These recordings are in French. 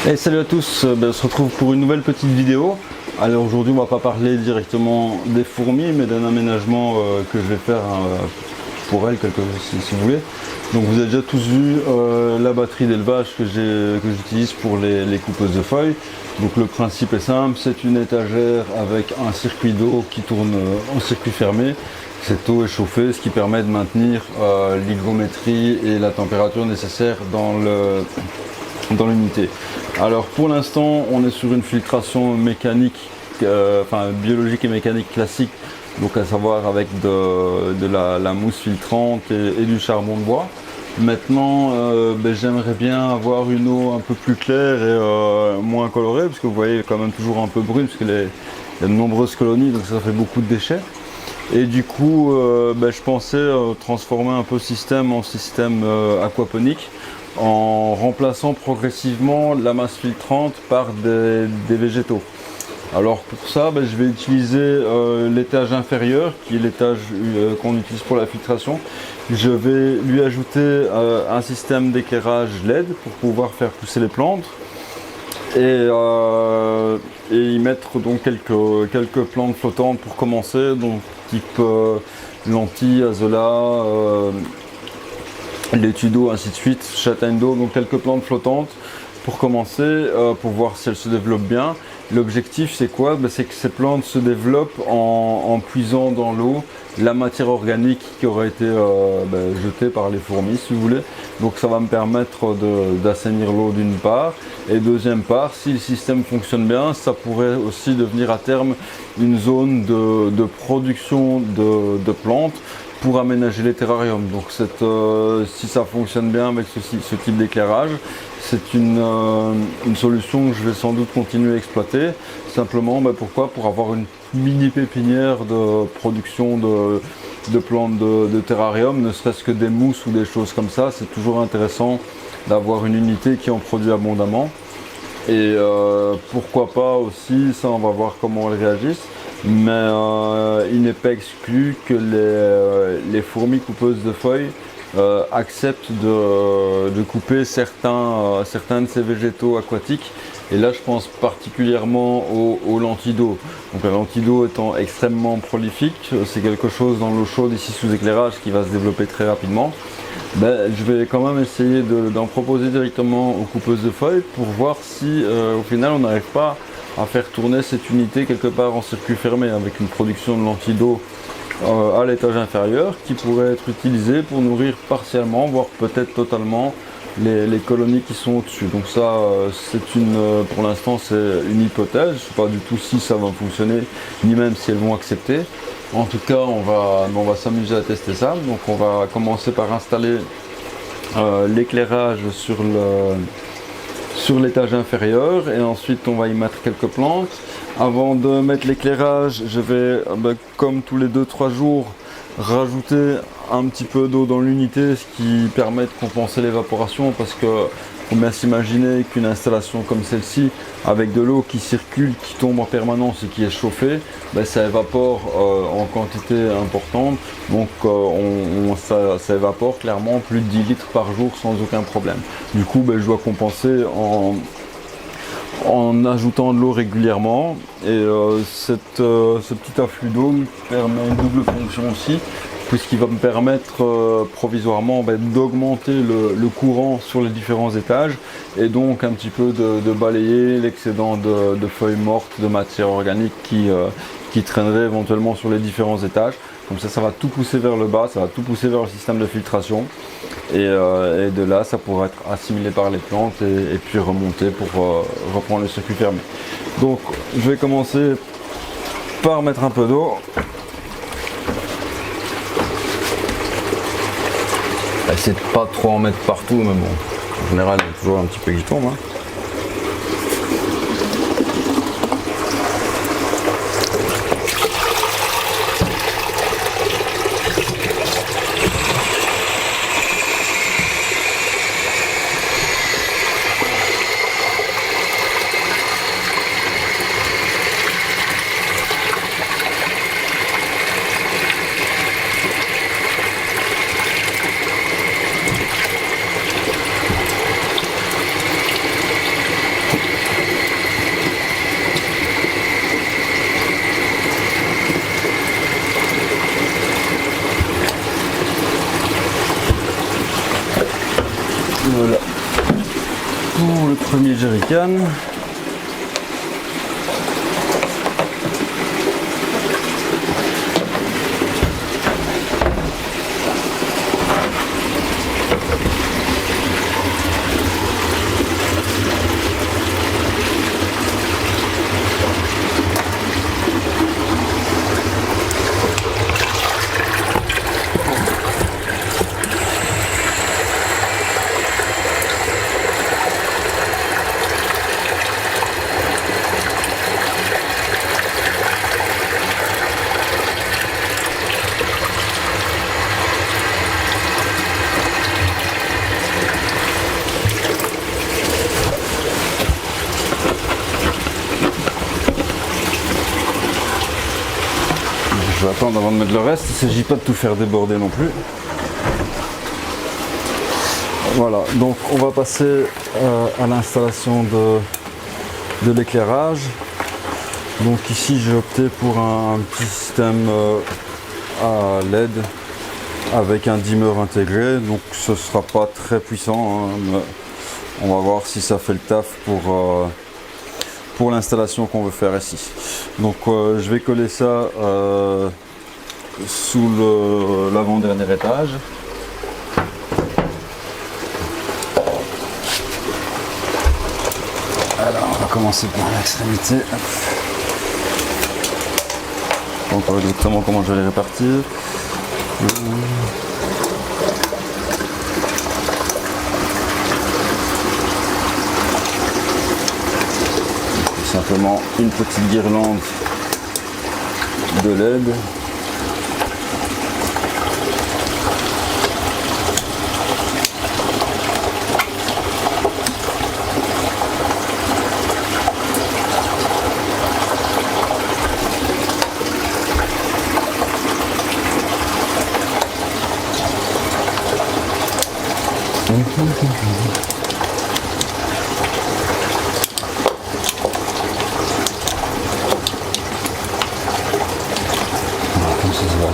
Et salut à tous, on se retrouve pour une nouvelle petite vidéo. Alors aujourd'hui on va pas parler directement des fourmis mais d'un aménagement que je vais faire pour elles, si vous voulez. Donc vous avez déjà tous vu la batterie d'élevage que j'utilise pour les coupeuses de feuilles. Donc le principe est simple, c'est une étagère avec un circuit d'eau qui tourne en circuit fermé. Cette eau est chauffée, ce qui permet de maintenir l'hygrométrie et la température nécessaire dans l'unité. Alors pour l'instant on est sur une filtration mécanique, biologique et mécanique classique, donc à savoir avec de la mousse filtrante et du charbon de bois. Maintenant j'aimerais bien avoir une eau un peu plus claire et moins colorée, parce que vous voyez quand même toujours un peu brune, parce qu'il y a de nombreuses colonies, donc ça fait beaucoup de déchets. Et du coup je pensais transformer un peu le système en système aquaponique, en remplaçant progressivement la masse filtrante par des végétaux. Alors pour ça, je vais utiliser l'étage inférieur, qui est l'étage qu'on utilise pour la filtration. Je vais lui ajouter un système d'éclairage LED pour pouvoir faire pousser les plantes et y mettre donc quelques plantes flottantes pour commencer, donc type lentilles, azola, laitue d'eau, ainsi de suite, châtaigne d'eau, donc quelques plantes flottantes pour commencer, pour voir si elles se développent bien. L'objectif c'est quoi? C'est que ces plantes se développent en puisant dans l'eau la matière organique qui aurait été jetée par les fourmis, si vous voulez. Donc ça va me permettre d'assainir l'eau d'une part, et deuxième part, si le système fonctionne bien, ça pourrait aussi devenir à terme une zone de production de plantes pour aménager les terrariums. Donc si ça fonctionne bien avec ce type d'éclairage, c'est une solution que je vais sans doute continuer à exploiter. Simplement, pourquoi? Pour avoir une mini pépinière de production de plantes de terrarium, ne serait-ce que des mousses ou des choses comme ça. C'est toujours intéressant d'avoir une unité qui en produit abondamment. Et pourquoi pas aussi, ça on va voir comment elles réagissent, mais il n'est pas exclu que les fourmis coupeuses de feuilles acceptent de couper certains de ces végétaux aquatiques. Et là je pense particulièrement aux lentilles d'eau. Donc la lentille d'eau étant extrêmement prolifique, c'est quelque chose dans l'eau chaude ici sous éclairage qui va se développer très rapidement. Je vais quand même essayer d'en proposer directement aux coupeuses de feuilles pour voir si au final on n'arrive pas à faire tourner cette unité quelque part en circuit fermé, avec une production de lentilles d'eau à l'étage inférieur qui pourrait être utilisée pour nourrir partiellement, voire peut-être totalement, les colonies qui sont au-dessus. Donc ça pour l'instant c'est une hypothèse, je ne sais pas du tout si ça va fonctionner, ni même si elles vont accepter. En tout cas on va s'amuser à tester ça. Donc on va commencer par installer l'éclairage sur l'étage inférieur, et ensuite on va y mettre quelques plantes. Avant de mettre l'éclairage, je vais comme tous les 2-3 jours rajouter un petit peu d'eau dans l'unité, ce qui permet de compenser l'évaporation, parce que faut bien s'imaginer qu'une installation comme celle-ci, avec de l'eau qui circule, qui tombe en permanence et qui est chauffée, ça évapore en quantité importante. Donc ça évapore clairement plus de 10 litres par jour sans aucun problème. Du coup je dois compenser en ajoutant de l'eau régulièrement, et ce petit afflux d'eau me permet une double fonction aussi, puisqu'il va me permettre provisoirement d'augmenter le courant sur les différents étages, et donc un petit peu de balayer l'excédent de feuilles mortes, de matière organique qui traînerait éventuellement sur les différents étages. Comme ça va tout pousser vers le bas, ça va tout pousser vers le système de filtration, et de là ça pourra être assimilé par les plantes et puis remonter pour reprendre le circuit fermé. Donc je vais commencer par mettre un peu d'eau. Essayer de pas trop en mettre partout, mais bon, en général il y a toujours un petit peu qui tombe. jerrycan. Je vais attendre avant de mettre le reste, il ne s'agit pas de tout faire déborder non plus. Voilà, donc on va passer à l'installation de l'éclairage. Donc ici j'ai opté pour un petit système à LED avec un dimmer intégré, donc ce ne sera pas très puissant, hein, mais on va voir si ça fait le taf pour l'installation qu'on veut faire ici. Donc je vais coller ça sous l'avant-dernier étage. Alors on va commencer par l'extrémité. Je sais pas encore exactement comment je vais les répartir. Simplement une petite guirlande de LED. Comme ça se voit.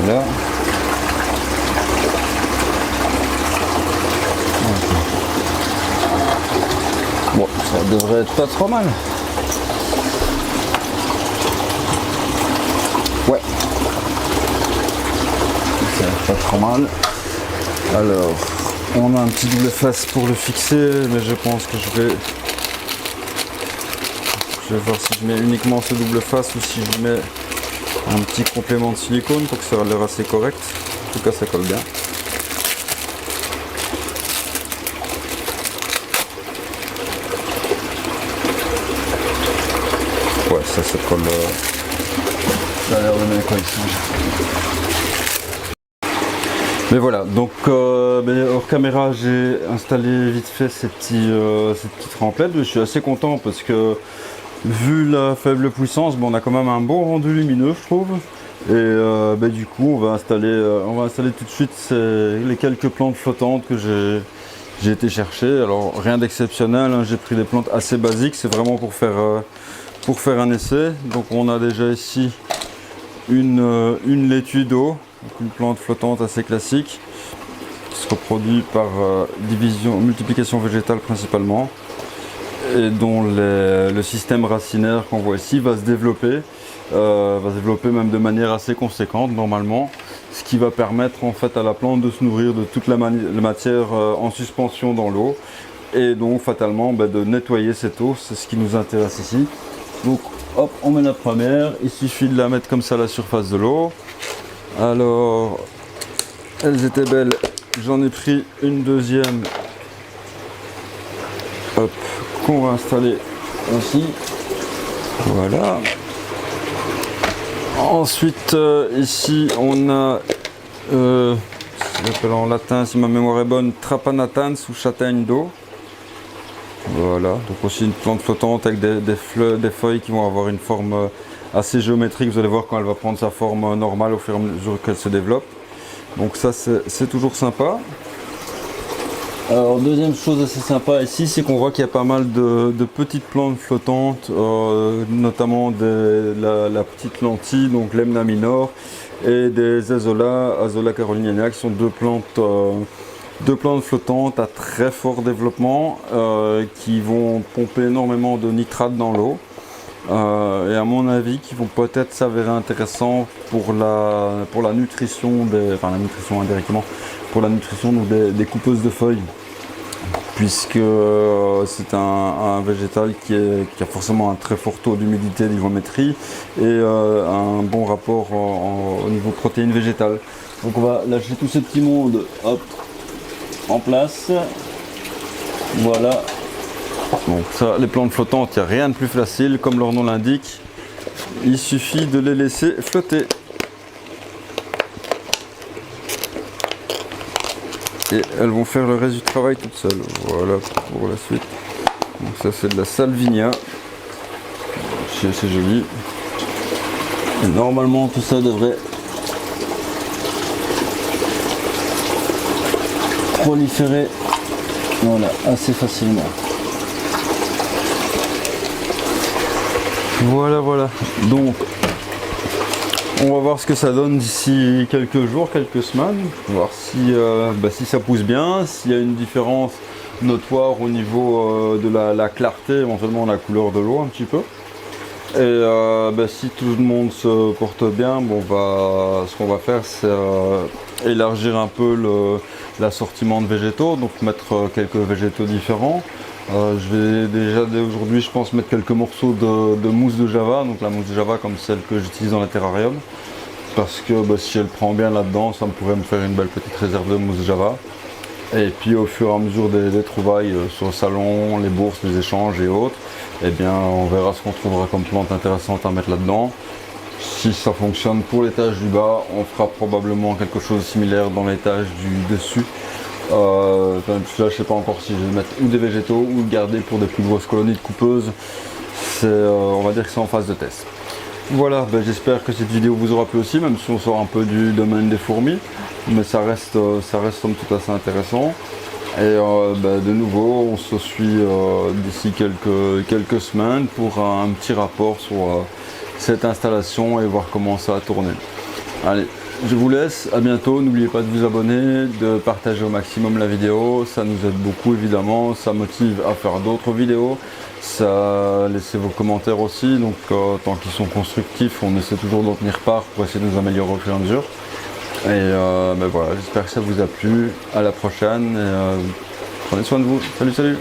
Voilà. Bon, ça devrait être pas trop mal. Ouais. Ça va être pas trop mal. Alors, on a un petit double face pour le fixer, mais je pense que je vais voir si je mets uniquement ce double face ou si je mets un petit complément de silicone pour que ça ait l'air assez correct. En tout cas, ça colle bien. Ouais, ça colle. Ça a l'air de bien coller. Mais voilà, donc hors caméra, j'ai installé vite fait ces petites rampes LED. Je suis assez content parce que vu la faible puissance, on a quand même un bon rendu lumineux, je trouve. Et du coup, on va installer tout de suite les quelques plantes flottantes que j'ai été chercher. Alors rien d'exceptionnel, hein, j'ai pris des plantes assez basiques, c'est vraiment pour faire un essai. Donc on a déjà ici une laitue d'eau. Une plante flottante assez classique qui se reproduit par multiplication végétale principalement et dont le système racinaire qu'on voit ici va se développer même de manière assez conséquente normalement, ce qui va permettre en fait à la plante de se nourrir de toute la matière en suspension dans l'eau et donc fatalement de nettoyer cette eau, c'est ce qui nous intéresse ici. Donc hop, on met la première, il suffit de la mettre comme ça à la surface de l'eau. Alors, elles étaient belles, j'en ai pris une deuxième, hop, qu'on va installer ici, voilà. Ensuite, ici, on a, j'appelle en latin, si ma mémoire est bonne, Trapanatans ou châtaigne d'eau. Voilà, donc aussi une plante flottante avec des feuilles qui vont avoir une forme assez géométrique. Vous allez voir quand elle va prendre sa forme normale au fur et à mesure qu'elle se développe. Donc ça c'est toujours sympa. Alors deuxième chose assez sympa ici, c'est qu'on voit qu'il y a pas mal de petites plantes flottantes, notamment la petite lentille, donc l'Emna minor, et des Azolla caroliniana, qui sont deux plantes Deux plantes flottantes à très fort développement qui vont pomper énormément de nitrate dans l'eau. Et à mon avis qui vont peut-être s'avérer intéressants pour la nutrition, enfin la nutrition indirectement, pour la nutrition donc des coupeuses de feuilles, puisque c'est un végétal qui a forcément un très fort taux d'humidité, d'hygrométrie et un bon rapport au niveau protéines végétales. Donc on va lâcher tous ces petits mondes, hop, en place. Voilà. Donc ça, les plantes flottantes, il n'y a rien de plus facile, comme leur nom l'indique. Il suffit de les laisser flotter. Et elles vont faire le reste du travail toutes seules. Voilà pour la suite. Donc ça c'est de la salvinia. C'est joli. Et normalement tout ça devrait proliférer, voilà, assez facilement. Voilà. Donc on va voir ce que ça donne d'ici quelques jours, quelques semaines, voir si ça pousse bien, s'il y a une différence notoire au niveau de la clarté, éventuellement la couleur de l'eau un petit peu. Et si tout le monde se porte bien, bon, ce qu'on va faire c'est élargir un peu l'assortiment de végétaux, donc mettre quelques végétaux différents. Je vais déjà dès aujourd'hui, je pense, mettre quelques morceaux de mousse de java, donc la mousse de java comme celle que j'utilise dans les terrariums, parce que si elle prend bien là-dedans, ça me pourrait me faire une belle petite réserve de mousse de java. Et puis au fur et à mesure des trouvailles sur le salon, les bourses, les échanges et autres, eh bien on verra ce qu'on trouvera comme plante intéressante à mettre là-dedans. Si ça fonctionne pour l'étage du bas, on fera probablement quelque chose de similaire dans l'étage du dessus. Là je sais pas encore si je vais mettre ou des végétaux ou garder pour des plus grosses colonies de coupeuses. On va dire que c'est en phase de test. Voilà, j'espère que cette vidéo vous aura plu aussi, même si on sort un peu du domaine des fourmis, mais ça reste somme toute assez intéressant. Et de nouveau on se suit d'ici quelques semaines pour un petit rapport sur cette installation et voir comment ça a tourné. Allez, je vous laisse, à bientôt, n'oubliez pas de vous abonner, de partager au maximum la vidéo, ça nous aide beaucoup évidemment, ça motive à faire d'autres vidéos, ça laissez vos commentaires aussi, donc tant qu'ils sont constructifs, on essaie toujours d'en tenir part pour essayer de nous améliorer au fur et à mesure. Et voilà, j'espère que ça vous a plu, à la prochaine, et prenez soin de vous, salut.